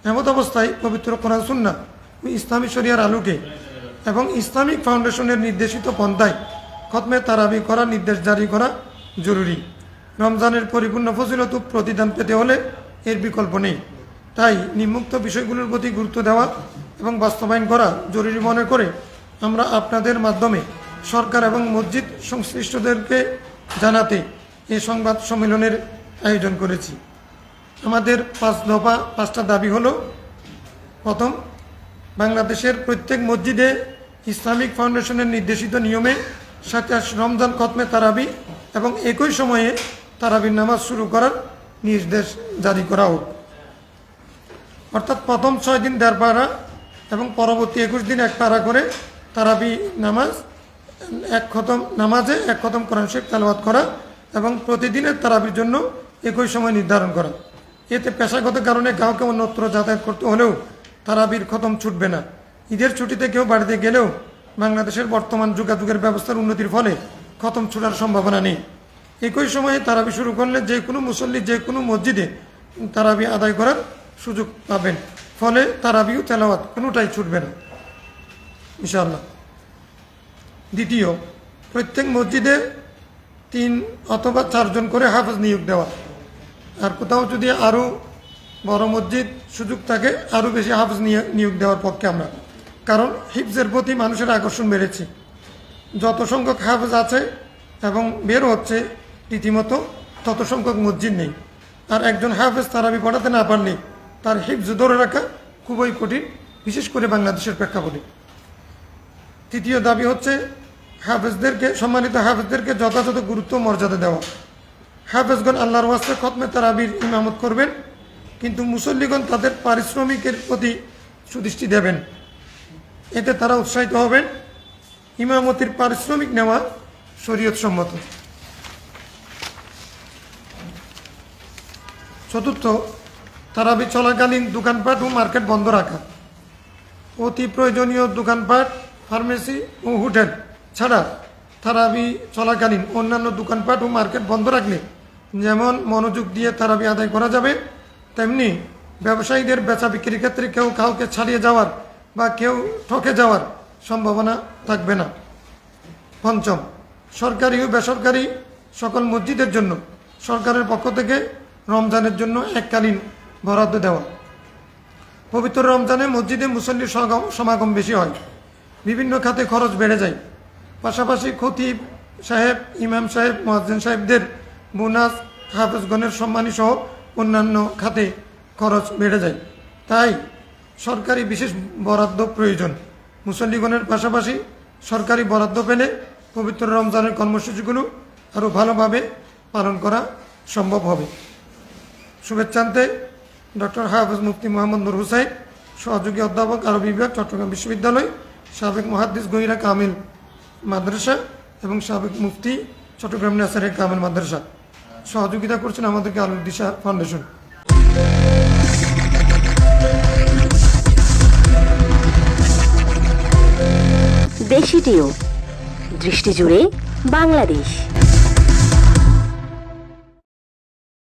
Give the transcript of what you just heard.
এমত অবস্থায় পবিত্র কোরআন সুন্নাহ ও ইসলামী শরিয়ার আলোকে এবং ইসলামিক ফাউন্ডেশনের নির্দেশিত পন্থায় খতমে তারাবি করার নির্দেশ জারি করা জরুরি। রমজানের পরিপূর্ণ ফজিলত ও প্রতিদান পেতে হলে এর বিকল্প নেই। তাই নিম্নোক্ত বিষয়গুলোর প্রতি গুরুত্ব দেওয়া এবং বাস্তবায়ন করা জরুরি মনে করে আমরা আপনাদের মাধ্যমে সরকার এবং মসজিদ সংশ্লিষ্টদেরকে জানাতে এই সংবাদ সম্মেলনের আয়োজন করেছি। আমাদের 5 দফা 5টা দাবি হলো: প্রথম, বাংলাদেশের প্রত্যেক মসজিদে ইসলামিক ফাউন্ডেশনের নির্দেশিত নিয়মে 27 রমজান খতমে তারাবি এবং একই সময়ে তারাবির নামাজ শুরু করার নির্দেশ জারি করা হোক। অর্থাৎ প্রথম 6 দিন 1.5 পারা এবং পরবর্তী 21 দিন 1 পারা করে তারাবি নামাজ নামাজে এক খতম কোরআন শরীফ তেলাওয়াত করা এবং প্রতিদিনের তারাবির জন্য একই সময় নির্ধারণ করা। এতে পেশাগত কারণে কাউকে অন্যত্র যাতায়াত করতে হলেও তারাবির খতম ছুটবে না। ঈদের ছুটিতে কেউ বাড়িতে গেলেও বাংলাদেশের বর্তমান যোগাযোগের ব্যবস্থার উন্নতির ফলে খতম ছুটার সম্ভাবনা নেই। একই সময়ে তারাবি শুরু করলে যে কোনো মুসল্লি যে কোনো মসজিদে তারাবি আদায় করার সুযোগ পাবেন, ফলে তারাবি ও তেলাওয়াত কোনোটাই ছুটবে না ইনশাআল্লাহ। দ্বিতীয়, প্রত্যেক মসজিদে 3 অথবা 4 জন করে হাফেজ নিয়োগ দেওয়া। আর কোথাও যদি আরও বড় মসজিদ সুযোগ থাকে আরও বেশি হাফেজ নিয়োগ দেওয়ার পক্ষে আমরা, কারণ হিফজের প্রতি মানুষের আকর্ষণ বেড়েছে। যত সংখ্যক হাফেজ আছে এবং বের হচ্ছে রীতিমতো তত সংখ্যক মসজিদ নেই। আর একজন হাফেজ তারাবি পড়াতে না পারলে তার হিফজ ধরে রাখা খুবই কঠিন, বিশেষ করে বাংলাদেশের প্রেক্ষাপটে। তৃতীয় দাবি হচ্ছে সম্মানিত হাফেজদেরকে যথাযথ গুরুত্ব মর্যাদা দেওয়া। হাফেজগণ আল্লাহর ওয়াস্তে খতমে তারাবির ইমামত করবেন, কিন্তু মুসল্লিগণ তাদের পারিশ্রমিকের প্রতি সুদৃষ্টি দেবেন, এতে তারা উৎসাহিত হবেন। ইমামতির পারিশ্রমিক নেওয়া শরীয়ত সম্মত। চতুর্থ, তারাবি চলাকালীন দোকানপাট ও মার্কেট বন্ধ রাখা। অতি প্রয়োজনীয় দোকানপাট, ফার্মেসি ও হোটেল ছাড়া তারাবি চলাকালীন অন্যান্য দোকানপাট ও মার্কেট বন্ধ রাখলে যেমন মনোযোগ দিয়ে তারাবি আদায় করা যাবে, তেমনি ব্যবসায়ীদের বেচা বিক্রির ক্ষেত্রে কেউ কাউকে ছাড়িয়ে যাওয়ার বা কেউ ঠকে যাওয়ার সম্ভাবনা থাকবে না। পঞ্চম, সরকারি ও বেসরকারি সকল মসজিদের জন্য সরকারের পক্ষ থেকে রমজানের জন্য এককালীন বরাদ্দ দেওয়া। পবিত্র রমজানে মসজিদে মুসল্লির সমাগম বেশি হয়, বিভিন্ন খাতে খরচ বেড়ে যায়। পাশাপাশি খতিব সাহেব, ইমাম সাহেব, মুয়াজ্জিন সাহেবদের বোনাস, হাফেজগণের সম্মানী সহ অন্যান্য খাতে খরচ বেড়ে যায়। তাই সরকারি বিশেষ বরাদ্দ প্রয়োজন। মুসল্লিগণের পাশাপাশি সরকারি বরাদ্দ পেলে পবিত্র রমজানের কর্মসূচিগুলো আরও ভালোভাবে পালন করা সম্ভব হবে। শুভেচ্ছান্তে ডক্টর হাফেজ মুফতি মোহাম্মদ নূর হুসাইন, সহযোগী অধ্যাপক আরবি বিভাগ, চট্টগ্রাম বিশ্ববিদ্যালয়, সাবেক মুহাদ্দিস গহিরা কামিল মাদ্রাসা এবং সাবেক মুফতি চট্টগ্রাম নাসারে কামিল মাদ্রাসা। সহযোগিতা করছেন আমাদেরকে আলোর দিশা ফাউন্ডেশন। দেশি টিউব, দৃষ্টি জুড়ে বাংলাদেশ।